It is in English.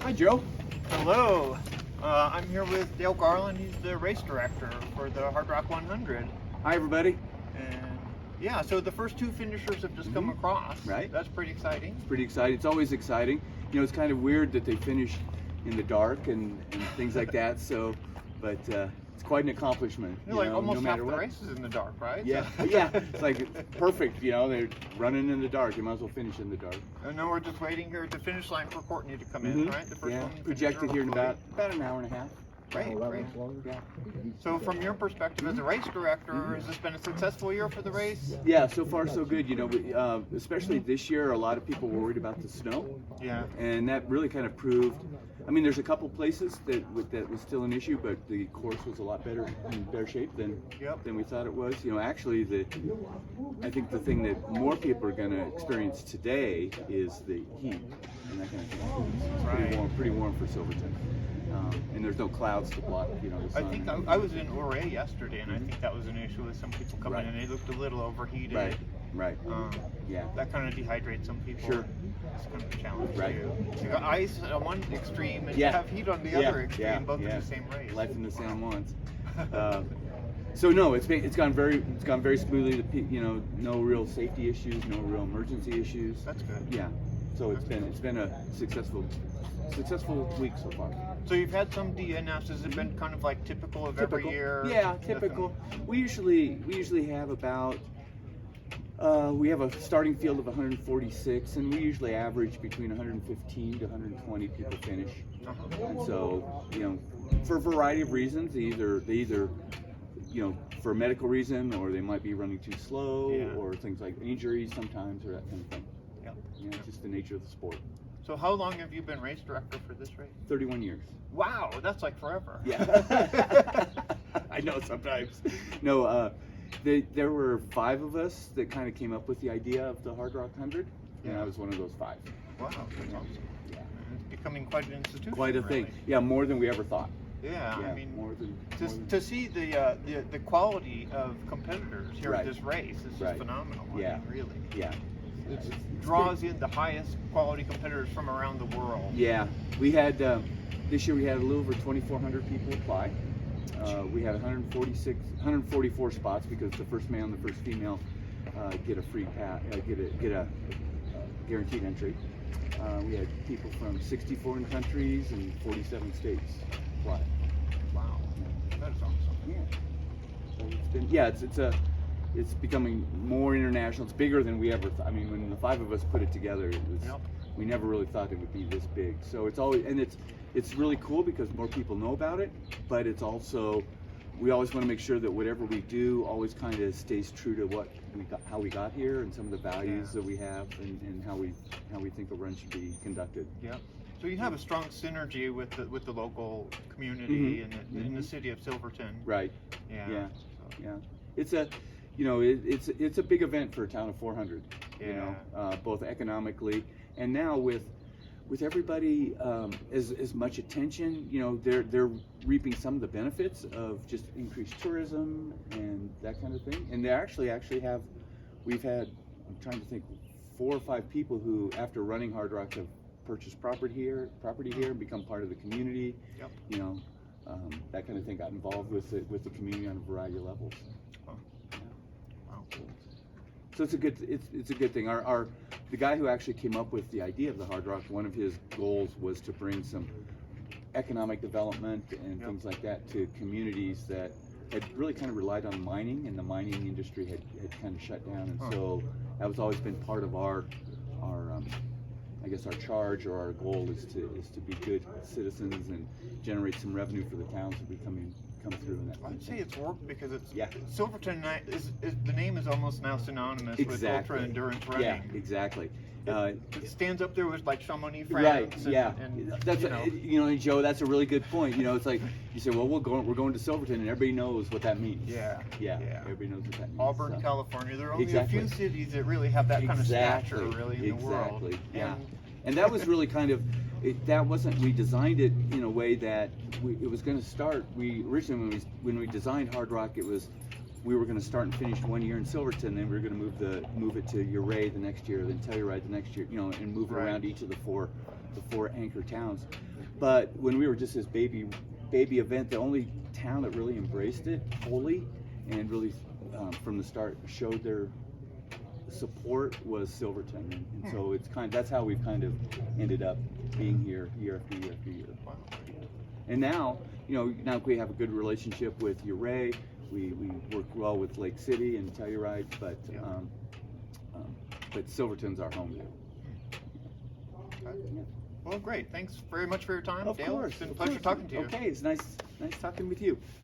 Hi, Joe. Hello. I'm here with Dale Garland. He's the race director for the Hardrock 100. Hi, everybody. And yeah, so the first two finishers have just come across. Right. That's pretty exciting. It's pretty exciting. It's always exciting. You know, it's kind of weird that they finish in the dark and things like that. So, but it's quite an accomplishment. You're like know, almost no half matter the what. race is in the dark, right? Yeah, yeah. It's like it's perfect. You know, they're running in the dark. You might as well finish in the dark. And now we're just waiting here at the finish line for Courtney to come in, right? The first Yeah, one. projected here in about an hour and a half. Great, great. Yeah. So from your perspective as a race director, has this been a successful year for the race? Yeah, so far so good. You know, especially this year, a lot of people were worried about the snow. Yeah. And that really kind of proved. I mean, there's a couple places that was still an issue, but the course was a lot better in better shape than we thought it was. You know, actually, I think the thing that more people are going to experience today is the heat and that kind of thing. It's pretty warm for Silverton. And there's no clouds to block, you know, the sun. I think I was in Ouray yesterday, and I think that was an issue with some people coming in. They looked a little overheated. Right. Yeah. That kind of dehydrates some people. Sure. It's kind of a challenge Right. too. You got ice on one extreme, and you have heat on the other extreme, both in the same race. Life in the San Juans. So no, it's gone very smoothly. You know, no real safety issues, no real emergency issues. That's good. Yeah. So it's been a successful week so far. So you've had some DNFs. Has it been kind of like typical of every year? Yeah, typical. We usually have about we have a starting field of 146, and we usually average between 115 to 120 people finish. And so, you know, for a variety of reasons, they either you know, for a medical reason, or they might be running too slow, or things like injuries sometimes, or that kind of thing. Yeah. You know, it's just the nature of the sport. So how long have you been race director for this race? 31 years. Wow, that's like forever. Yeah. I know sometimes. No, there were 5 of us that kind of came up with the idea of the Hardrock 100, and I was one of those 5. Wow, that's awesome. Yeah. It's becoming quite an institution. Quite a thing. Really. Yeah, more than we ever thought. Yeah, I mean, more than to see the quality of competitors here at this race is just phenomenal. Yeah. I mean, really. Yeah. It draws in the highest quality competitors from around the world. Yeah, we had this year we had a little over 2,400 people apply. We had 144 spots because the first male and the first female get a free pass, get a guaranteed entry. We had people from 60 foreign countries and 47 states apply. Wow, that is awesome. Yeah. So it's been it's becoming more international. It's bigger than we ever thought. I mean, when the 5 of us put it together, it was we never really thought it would be this big. So it's always, and it's really cool because more people know about it, but it's also, we always want to make sure that whatever we do always kind of stays true to how we got here and some of the values that we have and how we think a run should be conducted. Yeah. So you have a strong synergy with the local community in the city of Silverton. Right. Yeah. Yeah. Yeah. It's a, you know, it's a big event for a town of 400. Yeah. You know, both economically and now with everybody as much attention. You know, they're reaping some of the benefits of just increased tourism and that kind of thing. And they actually have, we've had, I'm trying to think, 4 or 5 people who, after running Hardrock, have purchased property here and become part of the community. Yep. You know, that kind of thing. Got involved with the community on a variety of levels. Oh. Yeah. Wow. So it's a good thing. The guy who actually came up with the idea of the Hardrock, one of his goals was to bring some economic development and things like that to communities that had really kind of relied on mining, and the mining industry had kind of shut down. And so that was always been part of our I guess our charge or our goal is to be good citizens and generate some revenue for the towns that we come through. And that I'd say it's worked because it's Silverton is the name is almost now synonymous with ultra endurance running. Yeah, exactly. It stands up there with like Chamonix, Right. France. And that's you know, Joe. That's a really good point. You know, it's like you say, well, we're going to Silverton, and everybody knows what that means. Yeah. Everybody knows what that means. Auburn, California. There are only a few cities that really have that kind of stature, really, in the world. Yeah. And that was really kind of. We designed it in a way that it was going to start. We originally, when we designed Hardrock, we were going to start and finish 1 year in Silverton, then we were going to move it to Ouray the next year, then Telluride the next year, you know, and move it around each of the 4 the 4 anchor towns. But when we were just this baby event, the only town that really embraced it fully and really from the start showed their support was Silverton, and so it's that's how we've kind of ended up being here year after year after year. Wow. And now, now we have a good relationship with Uray. We work well with Lake City and Telluride, but Silverton's our home now. Okay. Well, great. Thanks very much for your time, Of Dale. course. It's been a pleasure talking to you. Okay, it's nice talking with you.